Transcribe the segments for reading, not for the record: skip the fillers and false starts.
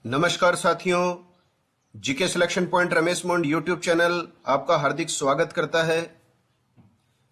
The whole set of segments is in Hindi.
नमस्कार साथियों, जीके सिलेक्शन पॉइंट रमेश मोंड यूट्यूब चैनल आपका हार्दिक स्वागत करता है।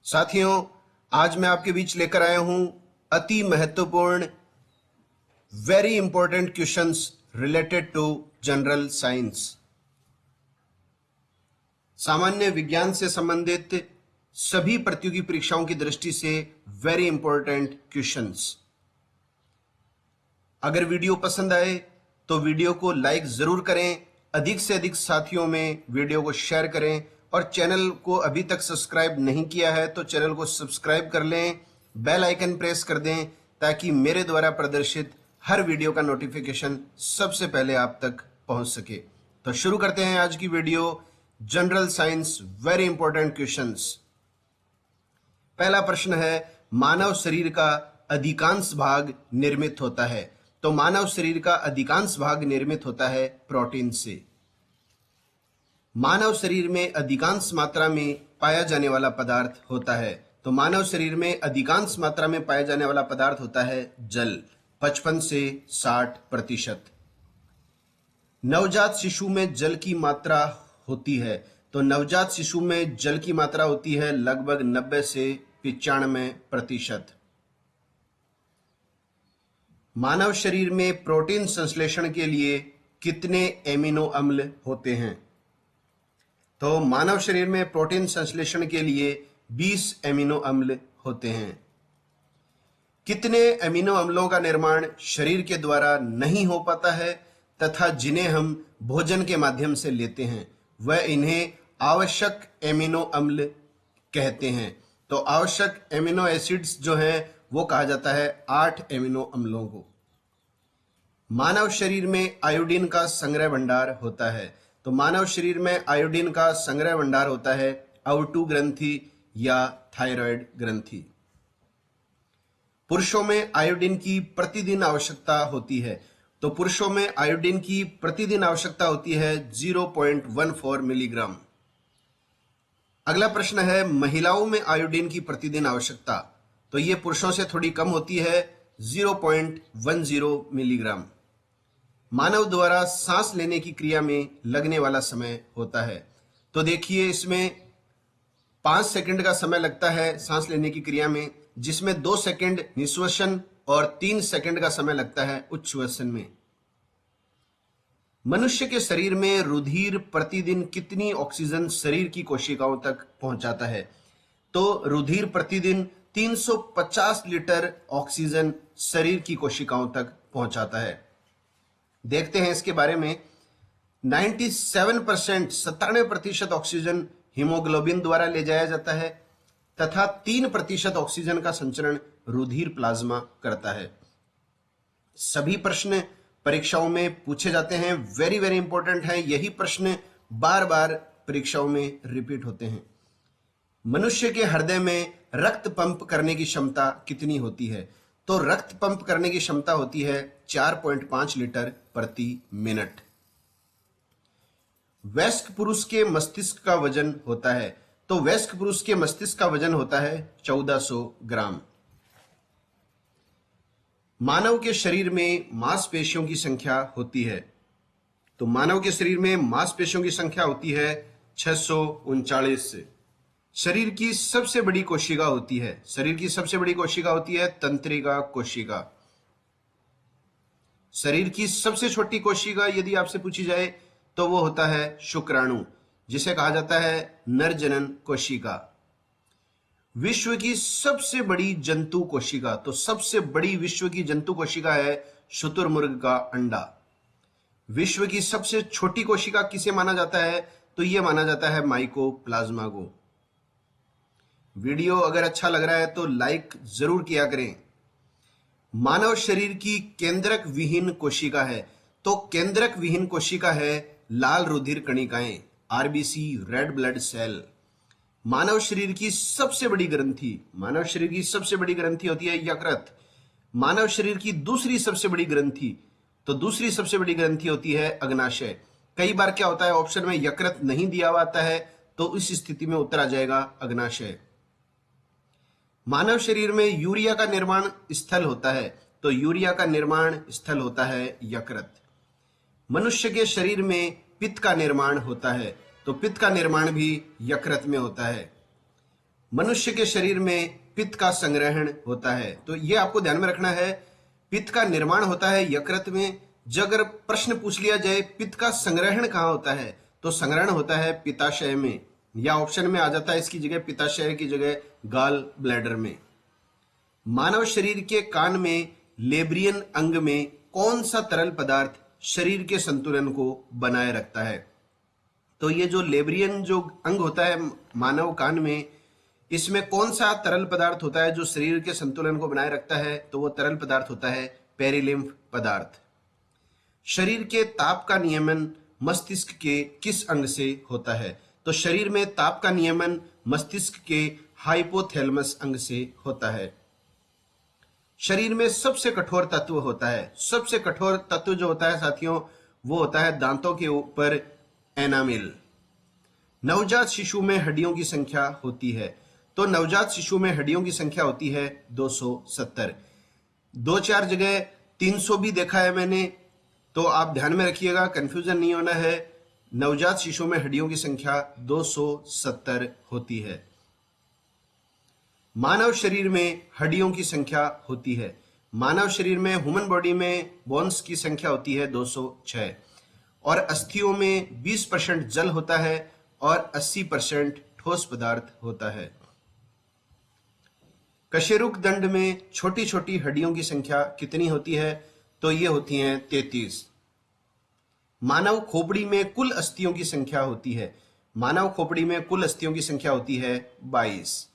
साथियों, आज मैं आपके बीच लेकर आया हूं अति महत्वपूर्ण very important questions related to general science. सामान्य विज्ञान से संबंधित सभी प्रतियोगी परीक्षाओं की दृष्टि से वेरी इंपॉर्टेंट क्वेश्चंस। अगर वीडियो पसंद आए तो वीडियो को लाइक जरूर करें, अधिक से अधिक साथियों में वीडियो को शेयर करें और चैनल को अभी तक सब्सक्राइब नहीं किया है तो चैनल को सब्सक्राइब कर लें, बेल आइकन प्रेस कर दें ताकि मेरे द्वारा प्रदर्शित हर वीडियो का नोटिफिकेशन सबसे पहले आप तक पहुंच सके। तो शुरू करते हैं आज की video, general science very important questions. पहला प्रश्न है, मानव शरीर का अधिकांश भाग निर्मित होता है। तो मानव शरीर का अधिकांश भाग निर्मित होता है प्रोटीन से। मानव शरीर में अधिकांश मात्रा में पाया जाने वाला पदार्थ होता है। तो मानव शरीर में अधिकांश मात्रा में पाया जाने वाला पदार्थ होता है जल, 55 से 60%। नवजात शिशु में जल की मात्रा होती है। तो नवजात शिशु में जल की मात्रा होती है लगभग 90 से 95%। मानव शरीर में प्रोटीन संश्लेषण के लिए कितने एमिनो अम्ल होते हैं? तो मानव शरीर में प्रोटीन संश्लेषण के लिए 20 एमिनो अम्ल होते हैं। कितने एमिनो अम्लों का निर्माण शरीर के द्वारा नहीं हो पाता है तथा जिन्हें हम भोजन के माध्यम से लेते हैं, वह इन्हें आवश्यक एमिनो अम्ल कहते हैं। तो आवश्यक एमिनो एसिड्स जो हैं वो कहा जाता है 8 एमिनो अम्लों को। मानव शरीर में आयोडीन का संग्रह भंडार होता है। तो मानव शरीर में आयोडीन का संग्रह भंडार होता है अवटु ग्रंथि या थायराइड ग्रंथि। पुरुषों में आयोडीन की प्रतिदिन आवश्यकता होती है। तो पुरुषों में आयोडीन की प्रतिदिन आवश्यकता होती है 0.14 मिलीग्राम। अगला प्रश्न है, महिलाओं में आयोडीन की प्रतिदिन आवश्यकता। तो ये पुरुषों से थोड़ी कम होती है 0.10 मिलीग्राम। मानव द्वारा सांस लेने की क्रिया में लगने वाला समय होता है। तो देखिए, इसमें 5 सेकंड का समय लगता है सांस लेने की क्रिया में, जिसमें 2 सेकंड निश्वसन और 3 सेकंड का समय लगता है उच्छ्वसन में। मनुष्य के शरीर में रुधिर प्रतिदिन कितनी ऑक्सीजन शरीर की कोशिकाओं तक पहुंचाता है? तो रुधिर प्रतिदिन 350 लीटर ऑक्सीजन शरीर की कोशिकाओं तक पहुंचाता है। देखते हैं इसके बारे में। 97% ऑक्सीजन हीमोग्लोबिन द्वारा ले जाया जाता है तथा 3% ऑक्सीजन का संचरण रुधिर प्लाज्मा करता है। सभी प्रश्न परीक्षाओं में पूछे जाते हैं, वेरी वेरी इंपॉर्टेंट है। यही प्रश्न बार बार परीक्षाओं में रिपीट होते हैं। मनुष्य के हृदय में रक्त पंप करने की क्षमता कितनी होती है? तो रक्त पंप करने की क्षमता होती है 4.5 लीटर प्रति मिनट। वयस्क पुरुष के मस्तिष्क का वजन होता है। तो वयस्क पुरुष के मस्तिष्क का वजन होता है 1400 ग्राम। मानव के शरीर में मांसपेशियों की संख्या होती है। तो मानव के शरीर में मांसपेशियों की संख्या होती है 639। शरीर की सबसे बड़ी कोशिका होती है। शरीर की सबसे बड़ी कोशिका होती है तंत्रिका कोशिका। शरीर की सबसे छोटी कोशिका यदि आपसे पूछी जाए तो वो होता है शुक्राणु, जिसे कहा जाता है नरजनन कोशिका। विश्व की सबसे बड़ी जंतु कोशिका। तो सबसे बड़ी विश्व की जंतु कोशिका है शुतुरमुर्ग का अंडा। विश्व की सबसे छोटी कोशिका किसे माना जाता है? तो यह माना जाता है माइकोप्लाज्मा को। वीडियो अगर अच्छा लग रहा है तो लाइक जरूर किया करें। मानव शरीर की केंद्रक विहीन कोशिका है। तो केंद्रक विहीन कोशिका है लाल रुधिर कणिकाएं, आरबीसी, रेड ब्लड सेल। मानव शरीर की सबसे बड़ी ग्रंथि, मानव शरीर की सबसे बड़ी ग्रंथि होती है यकृत। मानव शरीर की दूसरी सबसे बड़ी ग्रंथि, तो दूसरी सबसे बड़ी ग्रंथि होती है अग्नाशय। कई बार क्या होता है, ऑप्शन में यकृत नहीं दिया हुआ आता है, तो इस स्थिति में उत्तर आ जाएगा अग्नाशय। मानव शरीर में यूरिया का निर्माण स्थल होता है। तो यूरिया का निर्माण स्थल होता है यकृत। मनुष्य के शरीर में पित्त का निर्माण होता है, तो पित्त का निर्माण भी यकृत में होता है। मनुष्य के शरीर में पित्त का संग्रहण होता है, तो ये आपको ध्यान में रखना है, पित्त का निर्माण होता है यकृत में। जब अगर प्रश्न पूछ लिया जाए पित्त का संग्रहण कहाँ होता है, तो संग्रहण होता है पित्ताशय में, या ऑप्शन में आ जाता है इसकी जगह पित्ताशय की जगह गॉल ब्लैडर में। मानव शरीर के कान में लेब्रियन अंग में कौन सा तरल पदार्थ शरीर के संतुलन को बनाए रखता है? तो ये जो लेब्रियन जो अंग होता है मानव कान में, इसमें कौन सा तरल पदार्थ होता है जो शरीर के संतुलन को बनाए रखता है? तो वो तरल पदार्थ होता है पेरिलिम्फ पदार्थ। शरीर के ताप का नियमन मस्तिष्क के किस अंग से होता है? तो शरीर में ताप का नियमन मस्तिष्क के हाइपोथैलेमस अंग से होता है। शरीर में सबसे कठोर तत्व होता है, सबसे कठोर तत्व जो होता है साथियों, वो होता है दांतों के ऊपर एनामिल। नवजात शिशु में हड्डियों की संख्या होती है, तो नवजात शिशु में हड्डियों की संख्या होती है 270। 2-4 जगह 300 भी देखा है मैंने, तो आप ध्यान में रखिएगा, कंफ्यूजन नहीं होना है। नवजात शिशु में हड्डियों की संख्या 270 होती है। मानव शरीर में हड्डियों की संख्या होती है, मानव शरीर में ह्यूमन बॉडी में बोन्स की संख्या होती है 206, और अस्थियों में 20% जल होता है और 80% ठोस पदार्थ होता है। कशेरुक दंड में छोटी छोटी हड्डियों की संख्या कितनी होती है? तो ये होती हैं 33। मानव खोपड़ी में कुल अस्थियों की संख्या होती है, मानव खोपड़ी में कुल अस्थियों की संख्या होती है 22।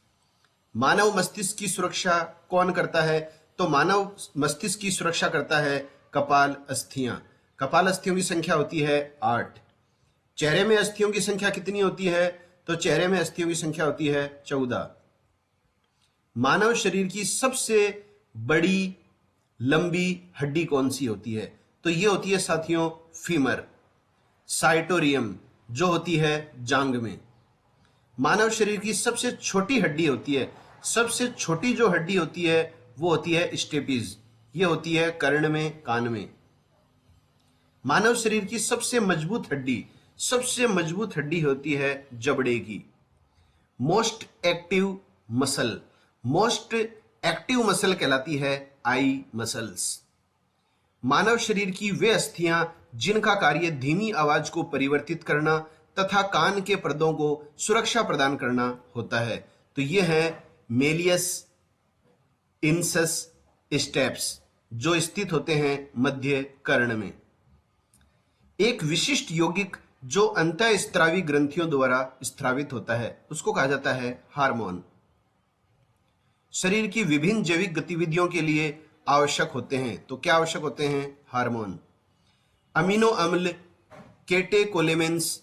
मानव मस्तिष्क की सुरक्षा कौन करता है? तो मानव मस्तिष्क की सुरक्षा करता है कपाल अस्थियां। कपाल अस्थियों की संख्या होती है 8। चेहरे में अस्थियों की संख्या कितनी होती है? तो चेहरे में अस्थियों की संख्या होती है 14। मानव शरीर की सबसे बड़ी लंबी हड्डी कौन सी होती है? तो ये होती है साथियों फीमर। साइटोरियम जो होती है जांग में। मानव शरीर की सबसे छोटी हड्डी होती है, सबसे छोटी जो हड्डी होती है वो होती है स्टेपिज, ये होती है कर्ण में, कान में। मानव शरीर की सबसे मजबूत हड्डी, सबसे मजबूत हड्डी होती है जबड़े की। Most active muscle, most active muscle कहलाती है आई मसल्स। मानव शरीर की वे अस्थियां जिनका कार्य धीमी आवाज को परिवर्तित करना तथा कान के पर्दों को सुरक्षा प्रदान करना होता है, तो ये है मेलियस इंसस स्टेप्स जो स्थित होते हैं मध्य कर्ण में। एक विशिष्ट यौगिक जो अंतःस्त्रावी ग्रंथियों द्वारा स्त्रावित होता है उसको कहा जाता है हार्मोन। शरीर की विभिन्न जैविक गतिविधियों के लिए आवश्यक होते हैं, तो क्या आवश्यक होते हैं? हार्मोन। अमीनो अम्ल, केटेकोलेमेंस,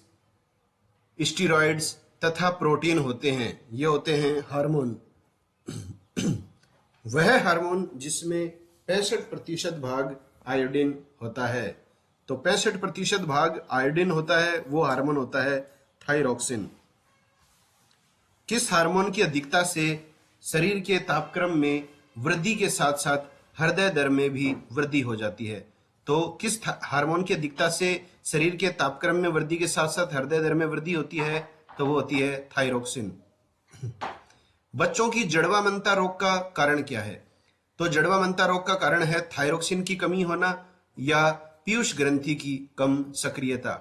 स्टीरॉयड्स तथा प्रोटीन होते हैं, ये होते हैं हार्मोन। वह हार्मोन जिसमें 65% भाग आयोडीन होता है, तो 65% भाग आयोडीन होता है, वो हार्मोन होता है थायरोक्सिन। किस हार्मोन की अधिकता से शरीर के तापक्रम में वृद्धि के साथ साथ हृदय दर में भी वृद्धि हो जाती है? तो किस हार्मोन की अधिकता से शरीर के तापक्रम में वृद्धि के साथ साथ हृदय दर में वृद्धि होती है? तो वो होती है थायरोक्सिन। बच्चों की जड़वामनता रोग का कारण क्या है? तो जड़वामनता रोग का कारण है थायरोक्सिन की कमी होना या पीयूष ग्रंथि की कम सक्रियता।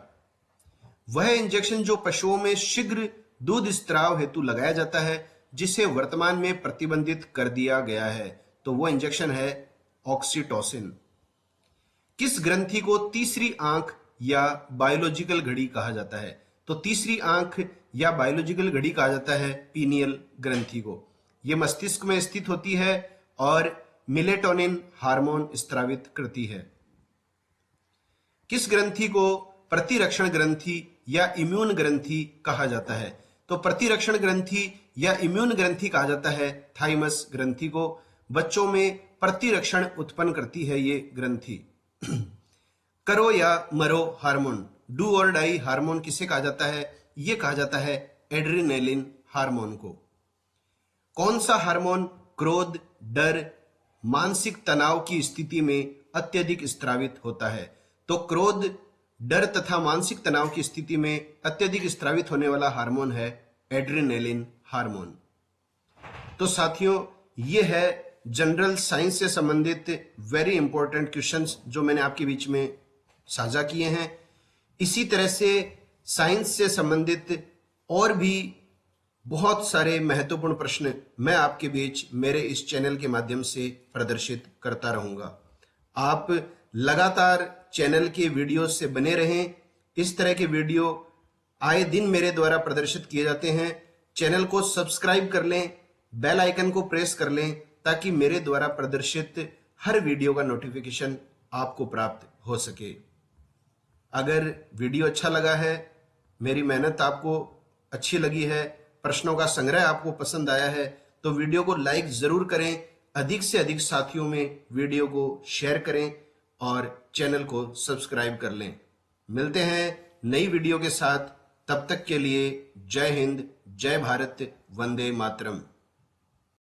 वह इंजेक्शन जो पशुओं में शीघ्र दूध स्त्राव हेतु लगाया जाता है जिसे वर्तमान में प्रतिबंधित कर दिया गया है, तो वो इंजेक्शन है ऑक्सीटोसिन। किस ग्रंथि को तीसरी आंख या बायोलॉजिकल घड़ी कहा जाता है? तो तीसरी आंख या बायोलॉजिकल घड़ी कहा जाता है पीनियल ग्रंथि को। यह मस्तिष्क में स्थित होती है और मिलेटोनिन हार्मोन स्त्रावित करती है। किस ग्रंथि को प्रतिरक्षण ग्रंथि या इम्यून ग्रंथि कहा जाता है? तो प्रतिरक्षण ग्रंथि या इम्यून ग्रंथि कहा जाता है थाइमस ग्रंथि को। बच्चों में प्रतिरक्षण उत्पन्न करती है ये ग्रंथि। करो या मरो हार्मोन, डू और डाई हार्मोन किसे कहा जाता है? ये कहा जाता है एड्रेनालिन हार्मोन को। कौन सा हार्मोन क्रोध, डर, मानसिक तनाव की स्थिति में अत्यधिक स्त्रावित होता है? तो क्रोध डर तथा मानसिक तनाव की स्थिति में अत्यधिक स्रावित होने वाला हार्मोन है एड्रेनालिन हार्मोन। तो साथियों, ये है जनरल साइंस से संबंधित वेरी इंपॉर्टेंट क्वेश्चंस जो मैंने आपके बीच में साझा किए हैं। इसी तरह से साइंस से संबंधित और भी बहुत सारे महत्वपूर्ण प्रश्न मैं आपके बीच मेरे इस चैनल के माध्यम से प्रदर्शित करता रहूंगा। आप लगातार चैनल के वीडियो से बने रहें। इस तरह के वीडियो आए दिन मेरे द्वारा प्रदर्शित किए जाते हैं। चैनल को सब्सक्राइब कर लें, बेल आइकन को प्रेस कर लें ताकि मेरे द्वारा प्रदर्शित हर वीडियो का नोटिफिकेशन आपको प्राप्त हो सके। अगर वीडियो अच्छा लगा है, मेरी मेहनत आपको अच्छी लगी है, प्रश्नों का संग्रह आपको पसंद आया है, तो वीडियो को लाइक जरूर करें, अधिक से अधिक साथियों में वीडियो को शेयर करें और चैनल को सब्सक्राइब कर लें। मिलते हैं नई वीडियो के साथ, तब तक के लिए जय हिंद, जय भारत, वंदे मातरम।